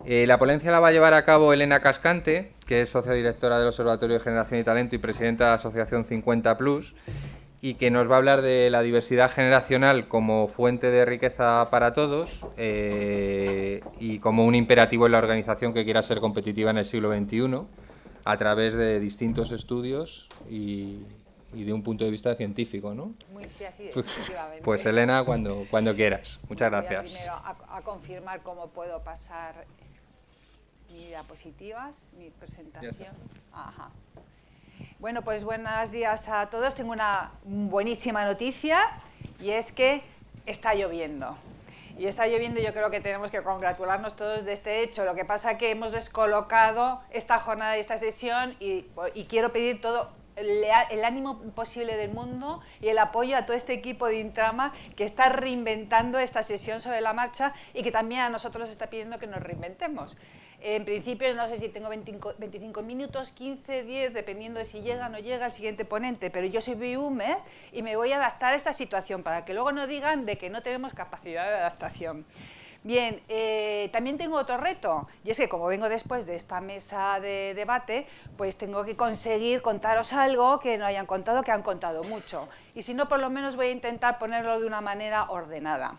La ponencia la va a llevar a cabo Elena Cascante, que es socia directora del Observatorio de Generación y Talento y presidenta de la Asociación 50 Plus, y que nos va a hablar de la diversidad generacional como fuente de riqueza para todos y como un imperativo en la organización que quiera ser competitiva en el siglo XXI a través de distintos estudios y de un punto de vista científico, ¿no? Muy sí, así, efectivamente. Pues Elena, cuando quieras. Muchas gracias. Voy primero a confirmar cómo puedo pasar mi diapositivas, mi presentación. Ajá. Bueno, pues buenos días a todos. Tengo una buenísima noticia y es que está lloviendo. Y está lloviendo y yo creo que tenemos que congratularnos todos de este hecho. Lo que pasa es que hemos descolocado esta jornada y esta sesión y quiero pedir todo el ánimo posible del mundo y el apoyo a todo este equipo de Intrama que está reinventando esta sesión sobre la marcha y que también a nosotros nos está pidiendo que nos reinventemos. En principio, no sé si tengo 25 minutos, 15, 10, dependiendo de si llega o no llega el siguiente ponente, pero yo soy boomer y me voy a adaptar a esta situación para que luego no digan de que no tenemos capacidad de adaptación. Bien, también tengo otro reto, y es que como vengo después de esta mesa de debate, pues tengo que conseguir contaros algo que no hayan contado, que han contado mucho. Y si no, por lo menos voy a intentar ponerlo de una manera ordenada.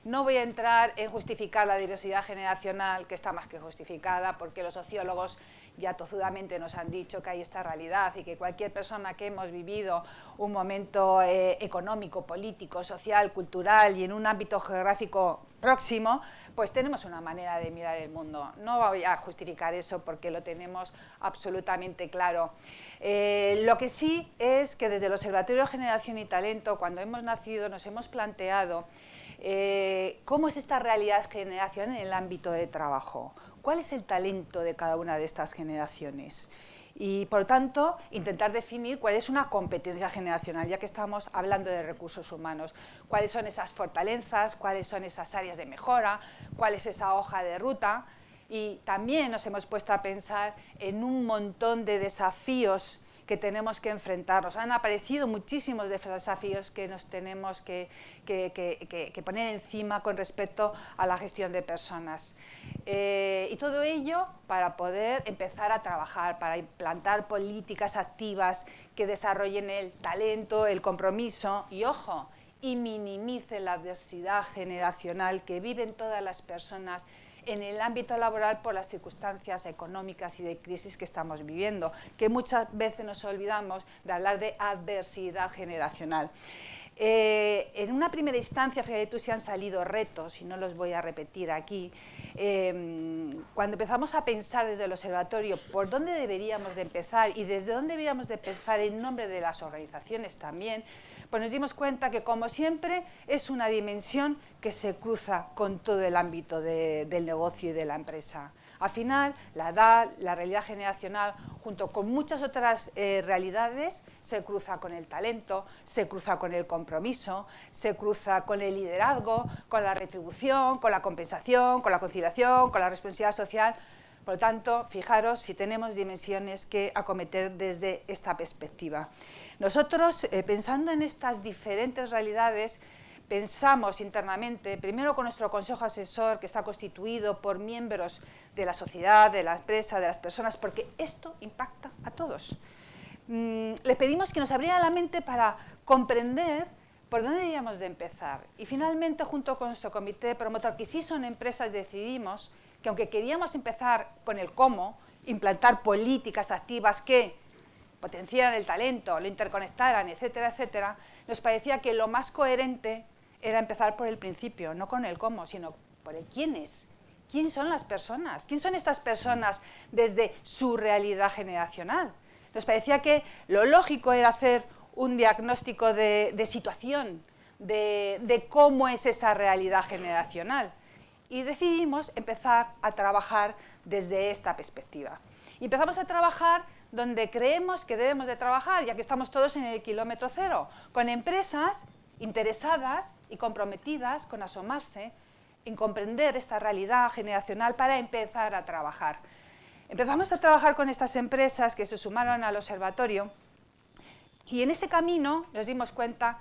No voy a entrar en justificar la diversidad generacional, que está más que justificada, porque los sociólogos ya tozudamente nos han dicho que hay esta realidad y que cualquier persona que hemos vivido un momento económico, político, social, cultural y en un ámbito geográfico próximo, pues tenemos una manera de mirar el mundo. No voy a justificar eso porque lo tenemos absolutamente claro. Lo que sí es que desde el Observatorio de Generación y Talento, cuando hemos nacido, nos hemos planteado ¿cómo es esta realidad generacional en el ámbito de trabajo? ¿Cuál es el talento de cada una de estas generaciones? Y, por tanto, intentar definir cuál es una competencia generacional, ya que estamos hablando de recursos humanos. ¿Cuáles son esas fortalezas? ¿Cuáles son esas áreas de mejora? ¿Cuál es esa hoja de ruta? Y también nos hemos puesto a pensar en un montón de desafíos que tenemos que enfrentarnos. Han aparecido muchísimos desafíos que nos tenemos que poner encima con respecto a la gestión de personas. Y todo ello para poder empezar a trabajar, para implantar políticas activas que desarrollen el talento, el compromiso y, ojo, y minimicen la adversidad generacional que viven todas las personas en el ámbito laboral por las circunstancias económicas y de crisis que estamos viviendo, que muchas veces nos olvidamos de hablar de adversidad generacional. En una primera instancia, fíjate tú si han salido retos, y no los voy a repetir aquí, cuando empezamos a pensar desde el observatorio por dónde deberíamos de empezar y desde dónde deberíamos de empezar en nombre de las organizaciones también, pues nos dimos cuenta que, como siempre, es una dimensión que se cruza con todo el ámbito del negocio y de la empresa. Al final, la edad, la realidad generacional, junto con muchas otras realidades, se cruza con el talento, se cruza con el compromiso, se cruza con el liderazgo, con la retribución, con la compensación, con la conciliación, con la responsabilidad social. Por lo tanto, fijaros si tenemos dimensiones que acometer desde esta perspectiva. Nosotros, pensando en estas diferentes realidades, pensamos internamente, primero con nuestro consejo asesor, que está constituido por miembros de la sociedad, de la empresa, de las personas, porque esto impacta a todos. Les pedimos que nos abrieran la mente para comprender por dónde debíamos de empezar. Y finalmente, junto con nuestro comité promotor, que sí son empresas, decidimos que aunque queríamos empezar con el cómo, implantar políticas activas que potenciaran el talento, lo interconectaran, etcétera, etcétera, nos parecía que lo más coherente era empezar por el principio, no con el cómo, sino por el quién es. ¿Quién son las personas? ¿Quién son estas personas desde su realidad generacional? Nos parecía que lo lógico era hacer un diagnóstico de situación, de cómo es esa realidad generacional. Y decidimos empezar a trabajar desde esta perspectiva. Y empezamos a trabajar donde creemos que debemos de trabajar, ya que estamos todos en el kilómetro cero, con empresas interesadas y comprometidas con asomarse en comprender esta realidad generacional para empezar a trabajar. Empezamos a trabajar con estas empresas que se sumaron al observatorio y en ese camino nos dimos cuenta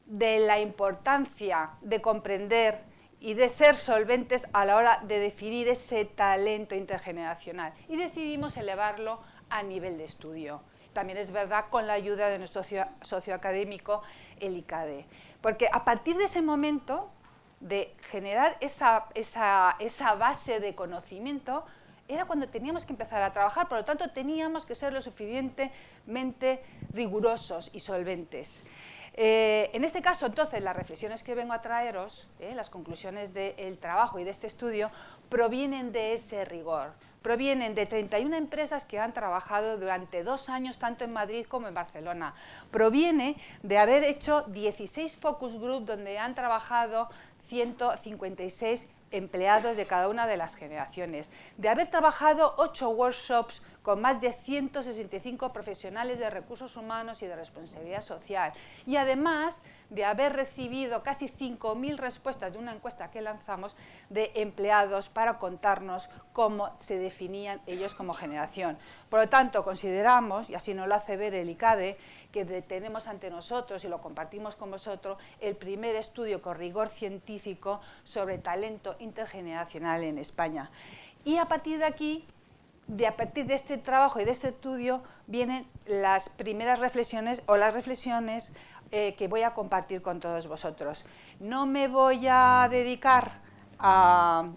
de la importancia de comprender y de ser solventes a la hora de definir ese talento intergeneracional. Y decidimos elevarlo a nivel de estudio. También es verdad con la ayuda de nuestro socio académico, el ICADE. Porque a partir de ese momento de generar esa base de conocimiento, era cuando teníamos que empezar a trabajar, por lo tanto teníamos que ser lo suficientemente rigurosos y solventes. En este caso, entonces, las reflexiones que vengo a traeros, las conclusiones del trabajo y de este estudio, provienen de ese rigor. Provienen de 31 empresas que han trabajado durante 2 años, tanto en Madrid como en Barcelona. Proviene de haber hecho 16 focus group donde han trabajado 156 empleados de cada una de las generaciones, de haber trabajado 8 workshops con más de 165 profesionales de recursos humanos y de responsabilidad social, y además de haber recibido casi 5.000 respuestas de una encuesta que lanzamos de empleados para contarnos cómo se definían ellos como generación. Por lo tanto, consideramos, y así nos lo hace ver el ICADE, que tenemos ante nosotros, y lo compartimos con vosotros, el primer estudio con rigor científico sobre talento intergeneracional en España. Y a partir de aquí, a partir de este trabajo y de este estudio, vienen las primeras reflexiones o las reflexiones que voy a compartir con todos vosotros. No me voy a dedicar a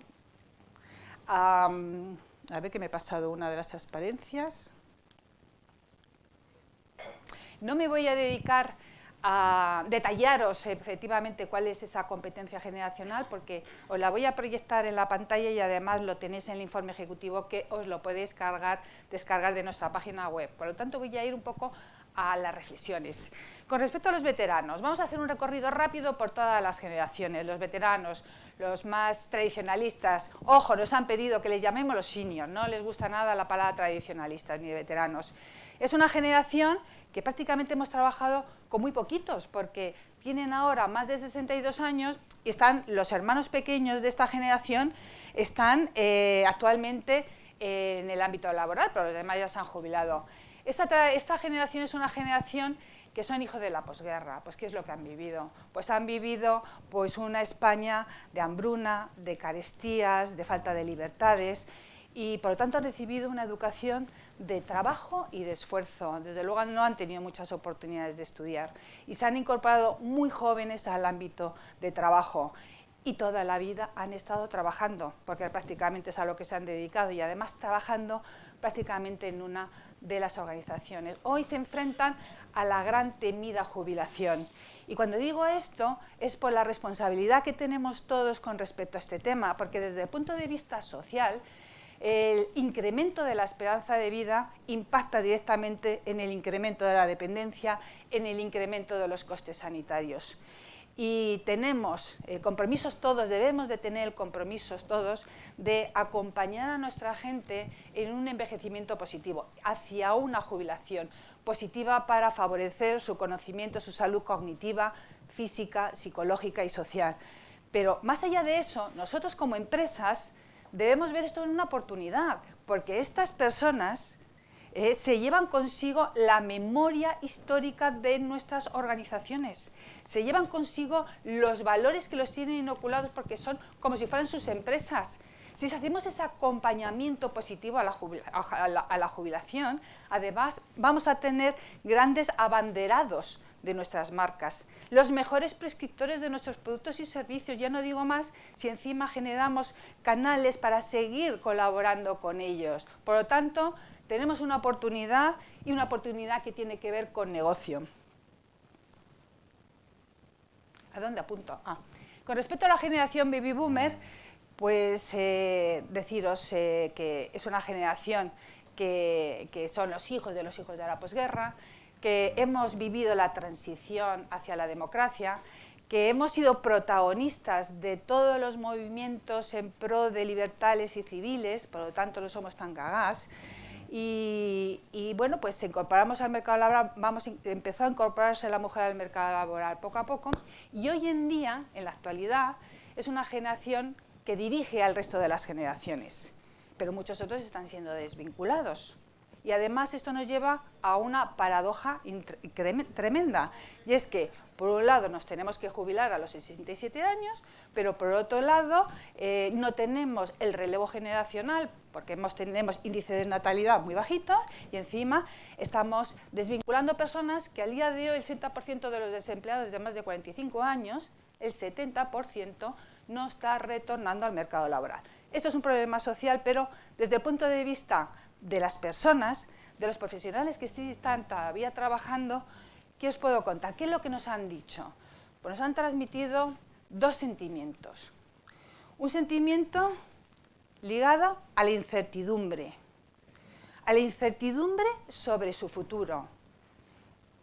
ver que me he pasado una de las transparencias. No me voy a dedicar a detallaros efectivamente cuál es esa competencia generacional, porque os la voy a proyectar en la pantalla y además lo tenéis en el informe ejecutivo que os lo podéis descargar de nuestra página web. Por lo tanto, voy a ir un poco a las reflexiones. Con respecto a los veteranos, vamos a hacer un recorrido rápido por todas las generaciones. Los veteranos, los más tradicionalistas, ojo, nos han pedido que les llamemos los seniors, no les gusta nada la palabra tradicionalistas ni de veteranos. Es una generación que prácticamente hemos trabajado con muy poquitos, porque tienen ahora más de 62 años y están los hermanos pequeños de esta generación, están actualmente en el ámbito laboral, pero los demás ya se han jubilado. Esta generación es una generación que son hijos de la posguerra. Pues ¿qué es lo que han vivido? Pues han vivido pues, una España de hambruna, de carestías, de falta de libertades, y por lo tanto han recibido una educación de trabajo y de esfuerzo. Desde luego no han tenido muchas oportunidades de estudiar y se han incorporado muy jóvenes al ámbito de trabajo. Y toda la vida han estado trabajando, porque prácticamente es a lo que se han dedicado, y además trabajando prácticamente en una de las organizaciones. Hoy se enfrentan a la gran temida jubilación. Y cuando digo esto es por la responsabilidad que tenemos todos con respecto a este tema, porque desde el punto de vista social, el incremento de la esperanza de vida impacta directamente en el incremento de la dependencia, en el incremento de los costes sanitarios. Y tenemos compromisos todos, debemos de tener compromisos todos de acompañar a nuestra gente en un envejecimiento positivo, hacia una jubilación positiva para favorecer su conocimiento, su salud cognitiva, física, psicológica y social. Pero más allá de eso, nosotros como empresas debemos ver esto en una oportunidad, porque estas personas se llevan consigo la memoria histórica de nuestras organizaciones, se llevan consigo los valores que los tienen inoculados porque son como si fueran sus empresas. Si hacemos ese acompañamiento positivo a la jubilación, además vamos a tener grandes abanderados de nuestras marcas, los mejores prescriptores de nuestros productos y servicios, ya no digo más si encima generamos canales para seguir colaborando con ellos. Por lo tanto, tenemos una oportunidad, y una oportunidad que tiene que ver con negocio. ¿A dónde apunto? Con respecto a la generación baby boomer, pues deciros que es una generación que son los hijos de la posguerra, que hemos vivido la transición hacia la democracia, que hemos sido protagonistas de todos los movimientos en pro de libertades y civiles, por lo tanto no somos tan gagás. Y bueno, pues incorporamos al mercado laboral, empezó a incorporarse la mujer al mercado laboral poco a poco, y hoy en día, en la actualidad, es una generación que dirige al resto de las generaciones, pero muchos otros están siendo desvinculados. Y además esto nos lleva a una paradoja tremenda, y es que por un lado nos tenemos que jubilar a los 67 años, pero por otro lado no tenemos el relevo generacional porque tenemos índices de natalidad muy bajitos y encima estamos desvinculando personas que al día de hoy el 60% de los desempleados de más de 45 años, el 70% no está retornando al mercado laboral. Esto es un problema social, pero desde el punto de vista de las personas, de los profesionales que sí están todavía trabajando, ¿qué os puedo contar? ¿Qué es lo que nos han dicho? Pues nos han transmitido dos sentimientos. Un sentimiento ligado a la incertidumbre sobre su futuro.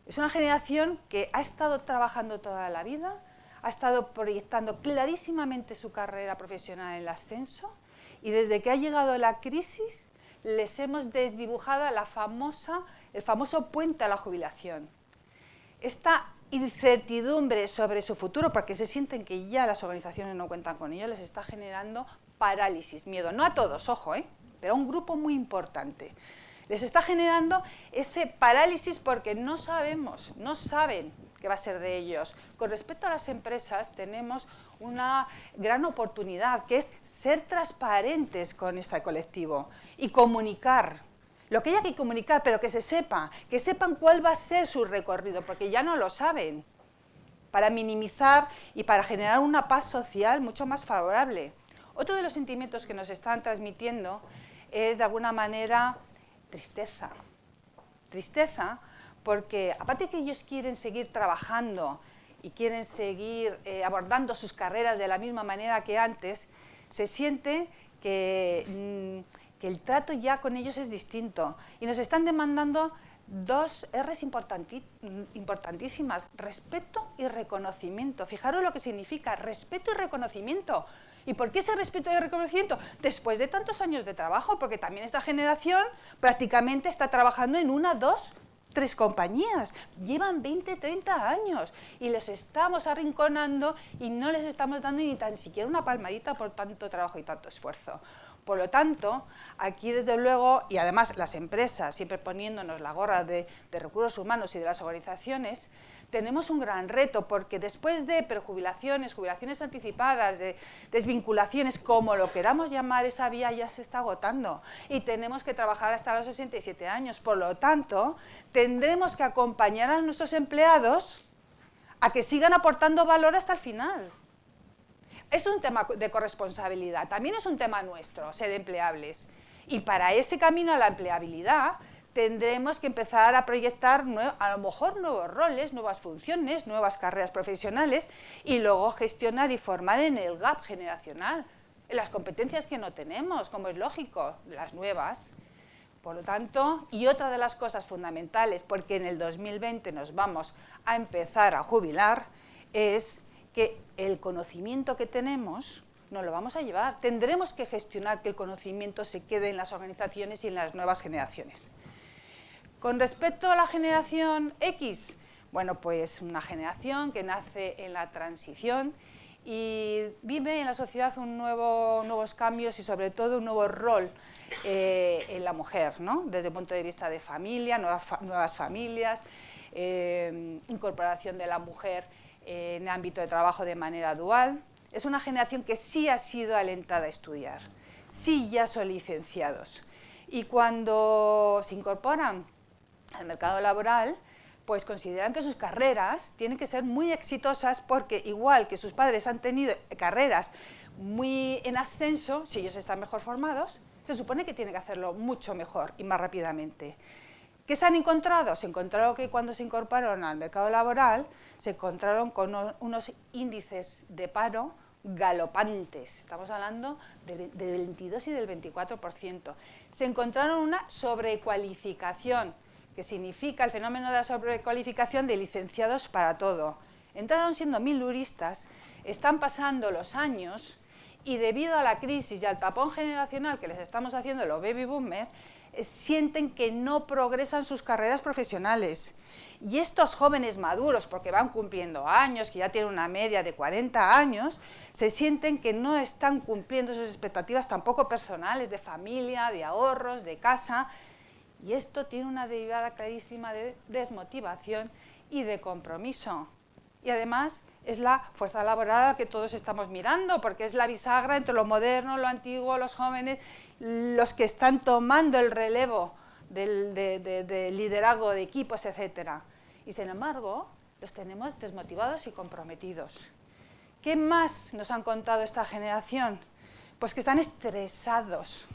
Es una generación que ha estado trabajando toda la vida, ha estado proyectando clarísimamente su carrera profesional en el ascenso y desde que ha llegado la crisis les hemos desdibujado el famoso puente a la jubilación. Esta incertidumbre sobre su futuro, porque se sienten que ya las organizaciones no cuentan con ellos, les está generando parálisis, miedo. No a todos, ojo, pero a un grupo muy importante. Les está generando ese parálisis porque no saben qué va a ser de ellos. Con respecto a las empresas, tenemos una gran oportunidad, que es ser transparentes con este colectivo y comunicar. Lo que haya que comunicar, pero que sepan cuál va a ser su recorrido, porque ya no lo saben, para minimizar y para generar una paz social mucho más favorable. Otro de los sentimientos que nos están transmitiendo es, de alguna manera, tristeza. Tristeza porque, aparte de que ellos quieren seguir trabajando y quieren seguir abordando sus carreras de la misma manera que antes, se siente que el trato ya con ellos es distinto y nos están demandando dos R's importantísimas: respeto y reconocimiento. Fijaros lo que significa respeto y reconocimiento. ¿Y por qué ese respeto y reconocimiento? Después de tantos años de trabajo, porque también esta generación prácticamente está trabajando en 1, 2, 3 compañías, llevan 20, 30 años y les estamos arrinconando y no les estamos dando ni tan siquiera una palmadita por tanto trabajo y tanto esfuerzo. Por lo tanto, aquí desde luego, y además las empresas, siempre poniéndonos la gorra de recursos humanos y de las organizaciones, tenemos un gran reto, porque después de prejubilaciones, jubilaciones anticipadas, de desvinculaciones, como lo queramos llamar, esa vía ya se está agotando y tenemos que trabajar hasta los 67 años. Por lo tanto, tendremos que acompañar a nuestros empleados a que sigan aportando valor hasta el final. Es un tema de corresponsabilidad, también es un tema nuestro, ser empleables. Y para ese camino a la empleabilidad tendremos que empezar a proyectar a lo mejor nuevos roles, nuevas funciones, nuevas carreras profesionales y luego gestionar y formar en el gap generacional, en las competencias que no tenemos, como es lógico, las nuevas. Por lo tanto, y otra de las cosas fundamentales, porque en el 2020 nos vamos a empezar a jubilar, es que el conocimiento que tenemos no lo vamos a llevar. Tendremos que gestionar que el conocimiento se quede en las organizaciones y en las nuevas generaciones. Con respecto a la generación X, bueno, pues una generación que nace en la transición y vive en la sociedad nuevos cambios y sobre todo un nuevo rol en la mujer, ¿no? Desde el punto de vista de familia, nuevas familias, incorporación de la mujer en el ámbito de trabajo de manera dual. Es una generación que sí ha sido alentada a estudiar, sí ya son licenciados. Y cuando se incorporan al mercado laboral, pues consideran que sus carreras tienen que ser muy exitosas porque, igual que sus padres han tenido carreras muy en ascenso, si ellos están mejor formados, se supone que tienen que hacerlo mucho mejor y más rápidamente. ¿Qué se han encontrado? Se encontraron que cuando se incorporaron al mercado laboral se encontraron con unos índices de paro galopantes. Estamos hablando del 22 y del 24%. Se encontraron una sobrecualificación, que significa el fenómeno de la sobrecualificación de licenciados para todo. Entraron siendo miluristas, están pasando los años y debido a la crisis y al tapón generacional que les estamos haciendo los baby boomers, sienten que no progresan sus carreras profesionales. Y estos jóvenes maduros, porque van cumpliendo años, que ya tienen una media de 40 años, se sienten que no están cumpliendo sus expectativas tampoco personales, de familia, de ahorros, de casa, Y esto tiene una derivada clarísima de desmotivación y de compromiso. Y además es la fuerza laboral que todos estamos mirando, porque es la bisagra entre lo moderno, lo antiguo, los jóvenes, los que están tomando el relevo del liderazgo de equipos, etc. Y sin embargo, los tenemos desmotivados y comprometidos. ¿Qué más nos han contado esta generación? Pues que están estresados,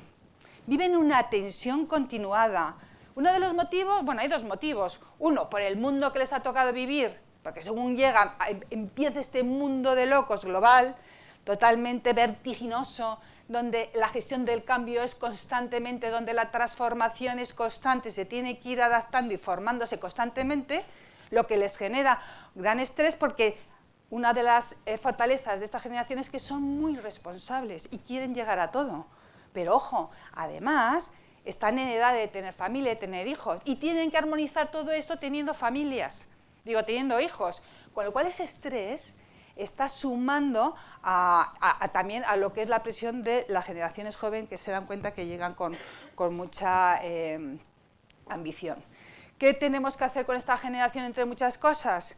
viven una tensión continuada. Uno de los motivos, bueno, hay dos motivos. Uno, por el mundo que les ha tocado vivir, porque según llegan, empieza este mundo de locos global, totalmente vertiginoso, donde la gestión del cambio es constantemente, donde la transformación es constante, se tiene que ir adaptando y formándose constantemente, lo que les genera gran estrés, porque una de las fortalezas de esta generación es que son muy responsables y quieren llegar a todo. Pero ojo, además están en edad de tener familia, de tener hijos, y tienen que armonizar todo esto teniendo familias, teniendo hijos, con lo cual ese estrés está sumando también a lo que es la presión de las generaciones jóvenes, que se dan cuenta que llegan con mucha ambición. ¿Qué tenemos que hacer con esta generación, entre muchas cosas?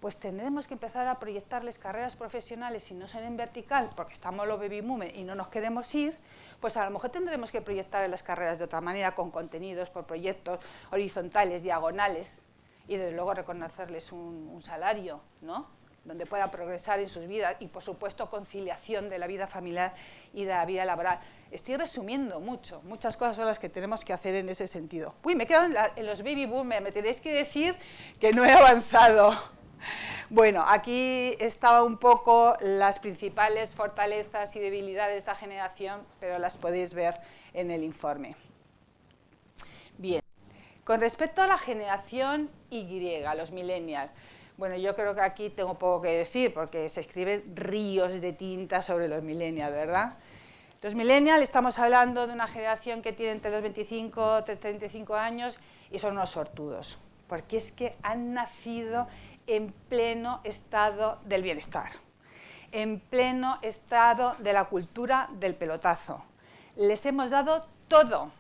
Pues tendremos que empezar a proyectarles carreras profesionales, si no son en vertical, porque estamos los baby boomers y no nos queremos ir, pues a lo mejor tendremos que proyectar las carreras de otra manera, con contenidos, por proyectos horizontales, diagonales, y desde luego reconocerles un salario, ¿no?, donde puedan progresar en sus vidas, y por supuesto conciliación de la vida familiar y de la vida laboral. Estoy resumiendo muchas cosas son las que tenemos que hacer en ese sentido. Uy, me quedo en los baby boomers, me tenéis que decir que no he avanzado. Bueno, aquí estaban un poco las principales fortalezas y debilidades de esta generación, pero las podéis ver en el informe. Bien, con respecto a la generación Y, los millennials, bueno, yo creo que aquí tengo poco que decir, porque se escriben ríos de tinta sobre los millennials, ¿verdad? Los millennials, estamos hablando de una generación que tiene entre los 25 y 35 años y son unos sortudos, porque es que han nacido en pleno estado del bienestar, en pleno estado de la cultura del pelotazo. Les hemos dado todo,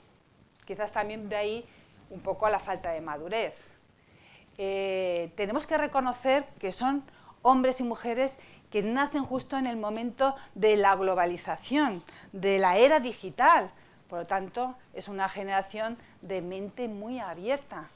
quizás también de ahí un poco a la falta de madurez. Tenemos que reconocer que son hombres y mujeres que nacen justo en el momento de la globalización, de la era digital. Por lo tanto, es una generación de mente muy abierta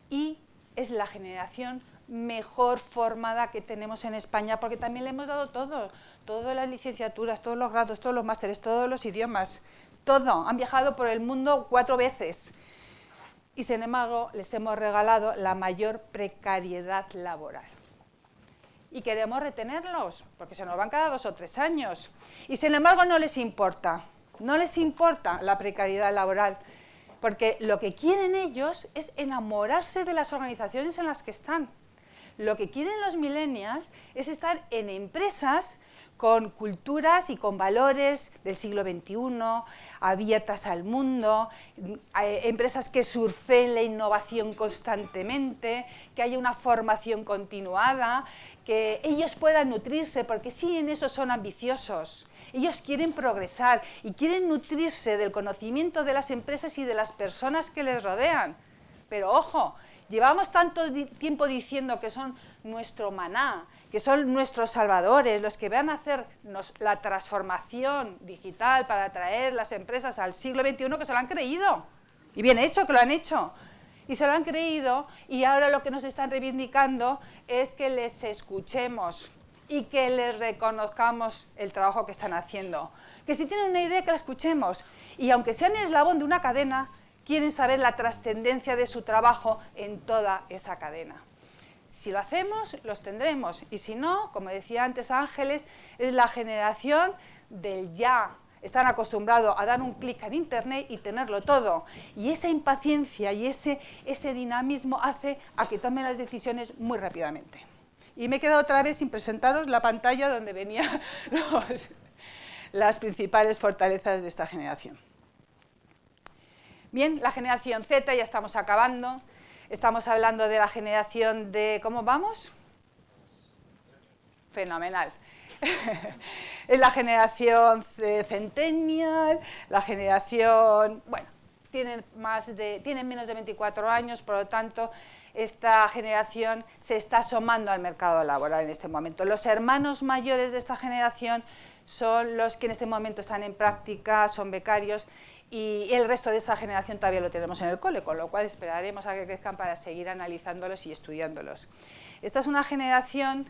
y es la generación mejor formada que tenemos en España, porque también le hemos dado todo, todas las licenciaturas, todos los grados, todos los másteres, todos los idiomas, todo. Han viajado por el mundo 4 veces. Y sin embargo, les hemos regalado la mayor precariedad laboral. Y queremos retenerlos, porque se nos van cada 2 o 3 años. Y sin embargo, no les importa la precariedad laboral, porque lo que quieren ellos es enamorarse de las organizaciones en las que están. Lo que quieren los millennials es estar en empresas con culturas y con valores del siglo XXI, abiertas al mundo, empresas que surfeen la innovación constantemente, que haya una formación continuada, que ellos puedan nutrirse, porque sí, en eso son ambiciosos. Ellos quieren progresar y quieren nutrirse del conocimiento de las empresas y de las personas que les rodean. Pero ojo, llevamos tanto tiempo diciendo que son nuestro maná, que son nuestros salvadores, los que van a hacernos la transformación digital para traer las empresas al siglo XXI, que se lo han creído. Y bien hecho que lo han hecho. Y se lo han creído, y ahora lo que nos están reivindicando es que les escuchemos y que les reconozcamos el trabajo que están haciendo. Que si tienen una idea, que la escuchemos. Y aunque sean el eslabón de una cadena, quieren saber la trascendencia de su trabajo en toda esa cadena. Si lo hacemos, los tendremos. Y si no, como decía antes Ángeles, es la generación del ya. Están acostumbrados a dar un clic en Internet y tenerlo todo. Y esa impaciencia y ese dinamismo hace a que tomen las decisiones muy rápidamente. Y me he quedado otra vez sin presentaros la pantalla donde venían las principales fortalezas de esta generación. Bien, la generación Z, ya estamos acabando. Estamos hablando de la generación de... ¿Cómo vamos? Fenomenal. Es la generación centennial, la generación... Bueno, tienen menos de 24 años, por lo tanto, esta generación se está asomando al mercado laboral en este momento. Los hermanos mayores de esta generación son los que en este momento están en práctica, son becarios, y el resto de esa generación todavía lo tenemos en el cole, con lo cual esperaremos a que crezcan para seguir analizándolos y estudiándolos. Esta es una generación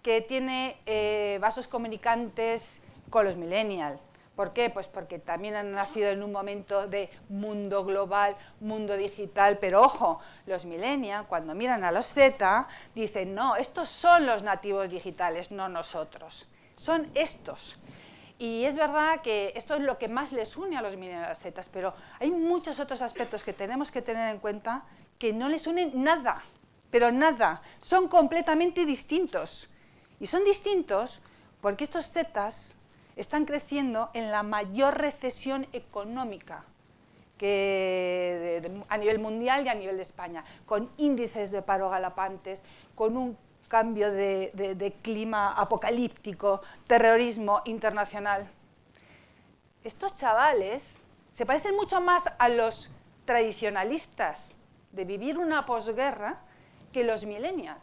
que tiene vasos comunicantes con los millennials. ¿Por qué? Pues porque también han nacido en un momento de mundo global, mundo digital, pero ojo, los millennials cuando miran a los Z dicen, no, estos son los nativos digitales, no nosotros, son estos. Y es verdad que esto es lo que más les une a los millennials Z, pero hay muchos otros aspectos que tenemos que tener en cuenta que no les unen nada, pero nada, son completamente distintos. Y son distintos porque estos Zetas están creciendo en la mayor recesión económica a nivel mundial y a nivel de España, con índices de paro galopantes, con un cambio de clima apocalíptico, terrorismo internacional. Estos chavales se parecen mucho más a los tradicionalistas de vivir una posguerra que los millennials.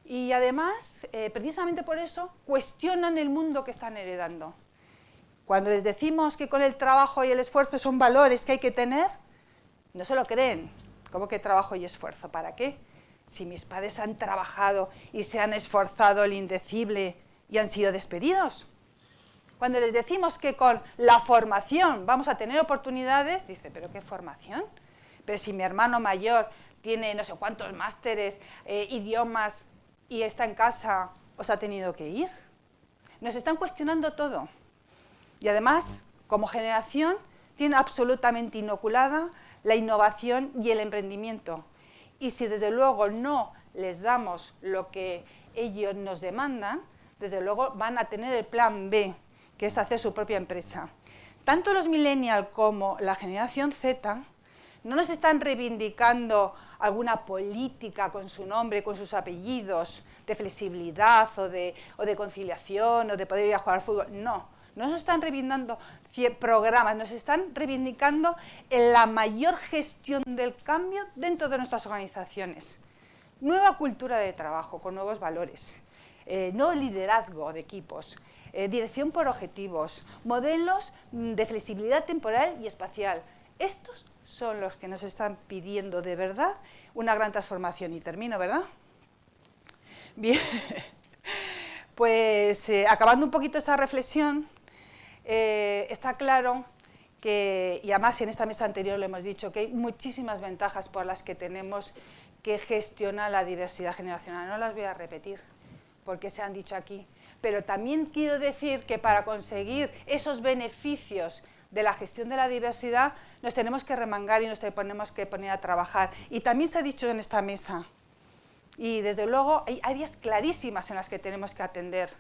Y además, precisamente por eso, cuestionan el mundo que están heredando. Cuando les decimos que con el trabajo y el esfuerzo son valores que hay que tener, no se lo creen. ¿Cómo que trabajo y esfuerzo? ¿Para qué? Si mis padres han trabajado y se han esforzado el indecible y han sido despedidos. Cuando les decimos que con la formación vamos a tener oportunidades, dice, ¿pero qué formación? Pero si mi hermano mayor tiene no sé cuántos másteres, idiomas, y está en casa, ¿os ha tenido que ir? Nos están cuestionando todo. Y además, como generación, tiene absolutamente inoculada la innovación y el emprendimiento. Y si desde luego no les damos lo que ellos nos demandan, desde luego van a tener el plan B, que es hacer su propia empresa. Tanto los millennials como la generación Z no nos están reivindicando alguna política con su nombre, con sus apellidos, de flexibilidad o de conciliación o de poder ir a jugar al fútbol. No, no nos están reivindicando programas, nos están reivindicando la mayor gestión del cambio dentro de nuestras organizaciones. Nueva cultura de trabajo con nuevos valores, nuevo liderazgo de equipos, dirección por objetivos, modelos de flexibilidad temporal y espacial. Estos son los que nos están pidiendo de verdad una gran transformación. Y termino, ¿verdad? Bien, pues acabando un poquito esta reflexión, está claro que, y además en esta mesa anterior lo hemos dicho, que hay muchísimas ventajas por las que tenemos que gestionar la diversidad generacional. No las voy a repetir porque se han dicho aquí, pero también quiero decir que para conseguir esos beneficios de la gestión de la diversidad, nos tenemos que remangar y nos tenemos que poner a trabajar. Y también se ha dicho en esta mesa, y desde luego hay áreas clarísimas en las que tenemos que atender.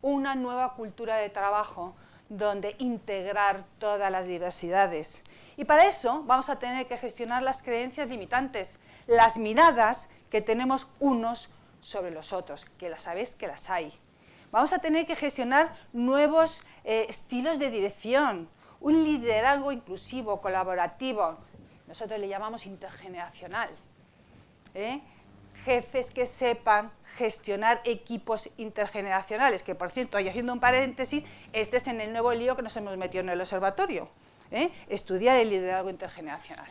Una nueva cultura de trabajo donde integrar todas las diversidades. Y para eso vamos a tener que gestionar las creencias limitantes, las miradas que tenemos unos sobre los otros, que las sabéis que las hay. Vamos a tener que gestionar nuevos estilos de dirección, un liderazgo inclusivo, colaborativo, nosotros le llamamos intergeneracional. Jefes que sepan gestionar equipos intergeneracionales, que por cierto, y haciendo un paréntesis, este es en el nuevo lío que nos hemos metido en el observatorio, estudiar el liderazgo intergeneracional.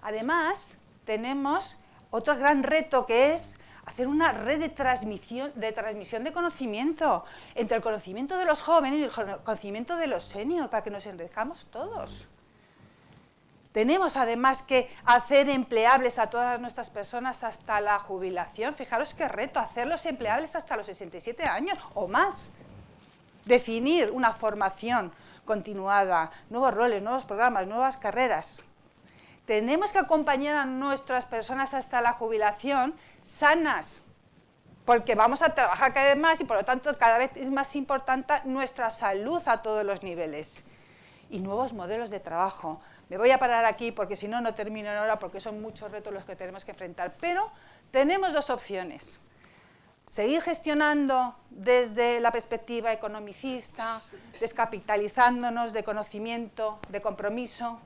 Además, tenemos otro gran reto que es hacer una red de transmisión de conocimiento entre el conocimiento de los jóvenes y el conocimiento de los seniors, para que nos enriquezcamos todos. Tenemos además que hacer empleables a todas nuestras personas hasta la jubilación. Fijaros qué reto, hacerlos empleables hasta los 67 años o más. Definir una formación continuada, nuevos roles, nuevos programas, nuevas carreras. Tenemos que acompañar a nuestras personas hasta la jubilación sanas, porque vamos a trabajar cada vez más y por lo tanto cada vez es más importante nuestra salud a todos los niveles. Y nuevos modelos de trabajo. Me voy a parar aquí porque si no, no termino en hora porque son muchos retos los que tenemos que enfrentar. Pero tenemos dos opciones. Seguir gestionando desde la perspectiva economicista, descapitalizándonos de conocimiento, de compromiso,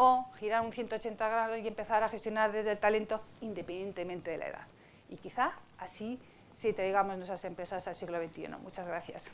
o girar un 180 grados y empezar a gestionar desde el talento independientemente de la edad. Y quizá así sí traigamos nuestras empresas al siglo XXI. Muchas gracias.